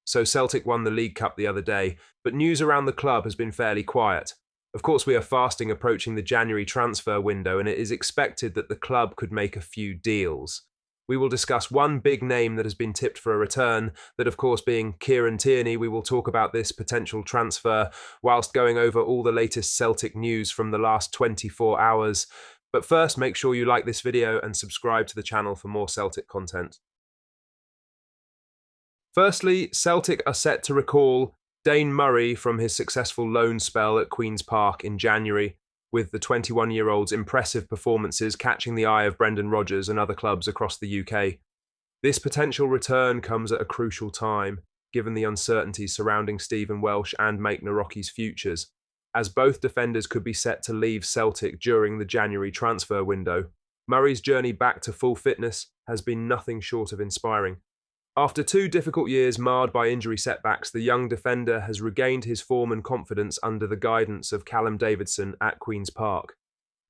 so Celtic won the League Cup the other day, but news around the club has been fairly quiet. Of course, we are fast approaching the January transfer window, and it is expected that the club could make a few deals. We will discuss one big name that has been tipped for a return, that of course being Kieran Tierney. We will talk about this potential transfer whilst going over all the latest Celtic news from the last 24 hours. But first, make sure you like this video and subscribe to the channel for more Celtic content. Firstly, Celtic are set to recall Dane Murray from his successful loan spell at Queen's Park in January, with the 21-year-old's impressive performances catching the eye of Brendan Rodgers and other clubs across the UK. This potential return comes at a crucial time, given the uncertainties surrounding Stephen Welsh and Mike Naroki's futures, as both defenders could be set to leave Celtic during the January transfer window. Murray's journey back to full fitness has been nothing short of inspiring. After 2 difficult years marred by injury setbacks, the young defender has regained his form and confidence under the guidance of Callum Davidson at Queen's Park.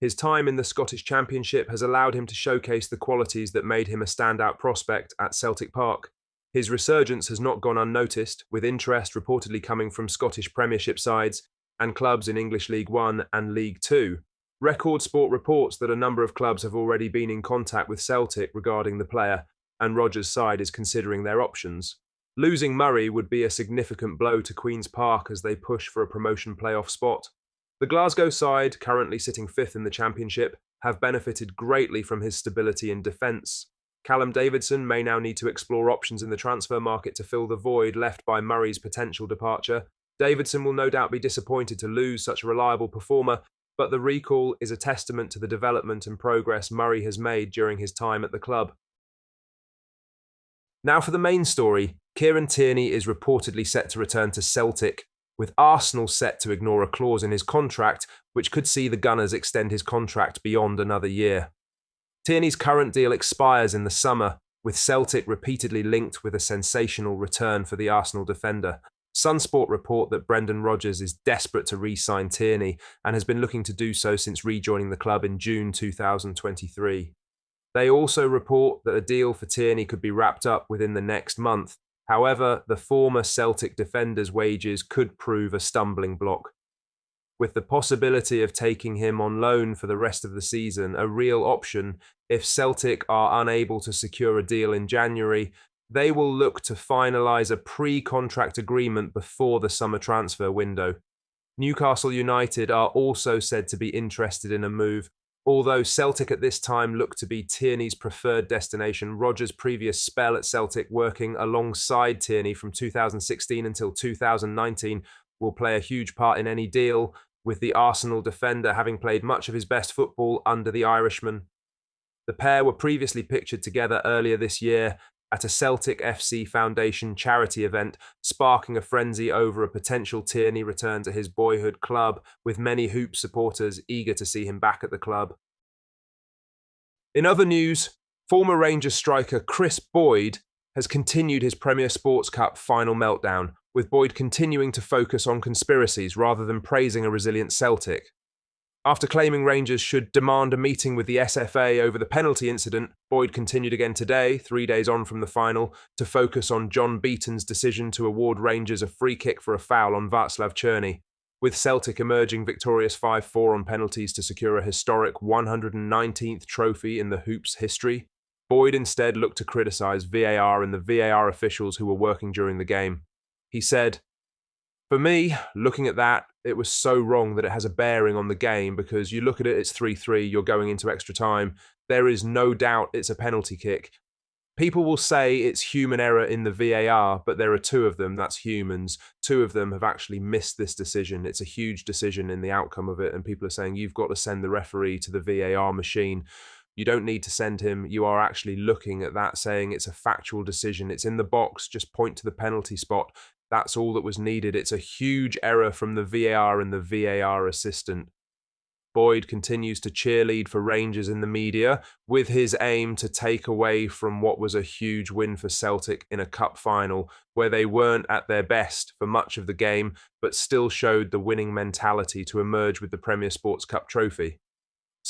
His time in the Scottish Championship has allowed him to showcase the qualities that made him a standout prospect at Celtic Park. His resurgence has not gone unnoticed, with interest reportedly coming from Scottish Premiership sides and clubs in English League One and League Two. Record Sport reports that a number of clubs have already been in contact with Celtic regarding the player, and Rodgers' side is considering their options. Losing Murray would be a significant blow to Queen's Park as they push for a promotion playoff spot. The Glasgow side, currently sitting 5th in the Championship, have benefited greatly from his stability in defence. Callum Davidson may now need to explore options in the transfer market to fill the void left by Murray's potential departure. Davidson will no doubt be disappointed to lose such a reliable performer, but the recall is a testament to the development and progress Murray has made during his time at the club. Now for the main story, Kieran Tierney is reportedly set to return to Celtic, with Arsenal set to ignore a clause in his contract which could see the Gunners extend his contract beyond another year. Tierney's current deal expires in the summer, with Celtic repeatedly linked with a sensational return for the Arsenal defender. Sunsport report that Brendan Rodgers is desperate to re-sign Tierney and has been looking to do so since rejoining the club in June 2023. They also report that a deal for Tierney could be wrapped up within the next month. However, the former Celtic defender's wages could prove a stumbling block, with the possibility of taking him on loan for the rest of the season a real option. If Celtic are unable to secure a deal in January, they will look to finalise a pre-contract agreement before the summer transfer window. Newcastle United are also said to be interested in a move. Although Celtic at this time look to be Tierney's preferred destination, Rodgers' previous spell at Celtic, working alongside Tierney from 2016 until 2019, will play a huge part in any deal, with the Arsenal defender having played much of his best football under the Irishman. The pair were previously pictured together earlier this year at a Celtic FC Foundation charity event, sparking a frenzy over a potential Tierney return to his boyhood club, with many Hoops supporters eager to see him back at the club. In other news, former Rangers striker Chris Boyd has continued his Premier Sports Cup final meltdown, with Boyd continuing to focus on conspiracies rather than praising a resilient Celtic. After claiming Rangers should demand a meeting with the SFA over the penalty incident, Boyd continued again today, 3 days on from the final, to focus on John Beaton's decision to award Rangers a free kick for a foul on Václav Černý, with Celtic emerging victorious 5-4 on penalties to secure a historic 119th trophy in the Hoops history. Boyd instead looked to criticise VAR and the VAR officials who were working during the game. He said, "For me, looking at that, it was so wrong that it has a bearing on the game, because you look at it, it's 3-3, you're going into extra time. There is no doubt it's a penalty kick. People will say it's human error in the VAR, but there are 2 of them, that's humans. 2 of them have actually missed this decision. It's a huge decision in the outcome of it, and people are saying you've got to send the referee to the VAR machine. You don't need to send him. You are actually looking at that, saying it's a factual decision. It's in the box, just point to the penalty spot. That's all that was needed. It's a huge error from the VAR and the VAR assistant." Boyd continues to cheerlead for Rangers in the media, with his aim to take away from what was a huge win for Celtic in a cup final, where they weren't at their best for much of the game, but still showed the winning mentality to emerge with the Premier Sports Cup trophy.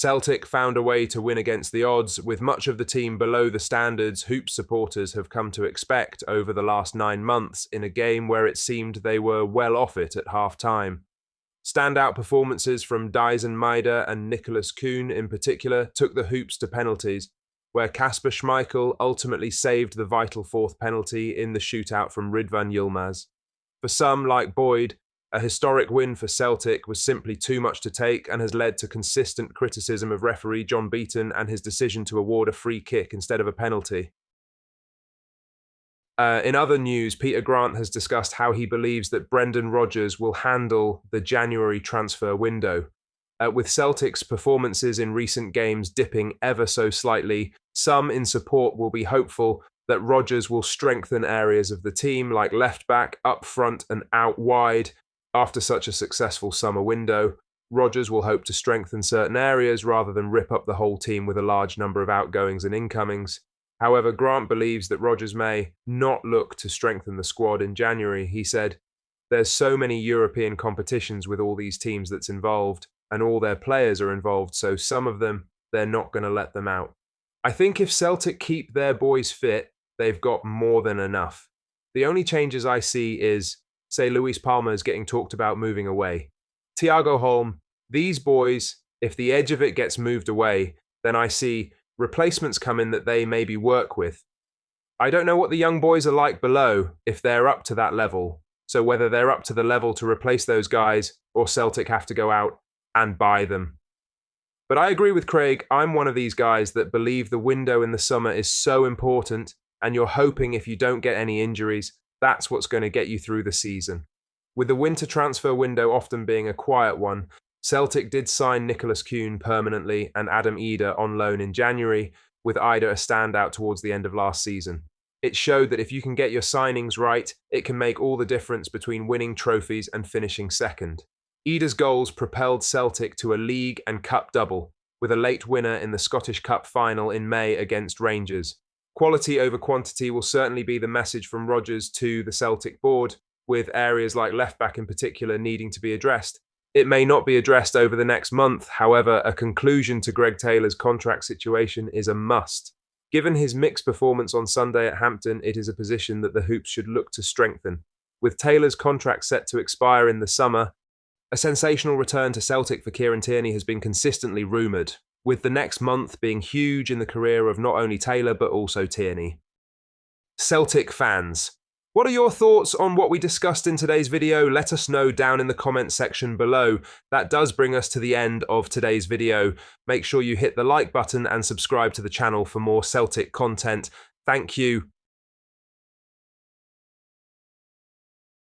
Celtic found a way to win against the odds, with much of the team below the standards Hoops supporters have come to expect over the last 9 months in a game where it seemed they were well off it at half-time. Standout performances from Dyson Maida and Nicholas Kuhn in particular took the Hoops to penalties, where Kasper Schmeichel ultimately saved the vital fourth penalty in the shootout from Ridvan Yilmaz. For some, like Boyd, a historic win for Celtic was simply too much to take and has led to consistent criticism of referee John Beaton and his decision to award a free kick instead of a penalty. In other news, Peter Grant has discussed how he believes that Brendan Rodgers will handle the January transfer window. With Celtic's performances in recent games dipping ever so slightly, some in support will be hopeful that Rodgers will strengthen areas of the team like left back, up front and out wide. After such a successful summer window, Rodgers will hope to strengthen certain areas rather than rip up the whole team with a large number of outgoings and incomings. However, Grant believes that Rodgers may not look to strengthen the squad in January. He said, "There's so many European competitions with all these teams that's involved, and all their players are involved, so some of them, they're not going to let them out. I think if Celtic keep their boys fit, they've got more than enough. The only changes I see is, say, Luis Palma is getting talked about moving away. Thiago Holm, these boys, if the edge of it gets moved away, then I see replacements come in that they maybe work with. I don't know what the young boys are like below, if they're up to that level, so whether they're up to the level to replace those guys, or Celtic have to go out and buy them. But I agree with Craig, I'm one of these guys that believe the window in the summer is so important, and you're hoping if you don't get any injuries, that's what's going to get you through the season. With the winter transfer window often being a quiet one, Celtic did sign Nicholas Kuhn permanently and Adam Ida on loan in January, with Ida a standout towards the end of last season. It showed that if you can get your signings right, it can make all the difference between winning trophies and finishing second. Ida's goals propelled Celtic to a league and cup double, with a late winner in the Scottish Cup final in May against Rangers. Quality over quantity will certainly be the message from Rodgers to the Celtic board, with areas like left-back in particular needing to be addressed. It may not be addressed over the next month, however, a conclusion to Greg Taylor's contract situation is a must. Given his mixed performance on Sunday at Hampton, it is a position that the Hoops should look to strengthen. With Taylor's contract set to expire in the summer, a sensational return to Celtic for Kieran Tierney has been consistently rumoured, with the next month being huge in the career of not only Taylor but also Tierney. Celtic fans, what are your thoughts on what we discussed in today's video? Let us know down in the comments section below. That does bring us to the end of today's video. Make sure you hit the like button and subscribe to the channel for more Celtic content. Thank you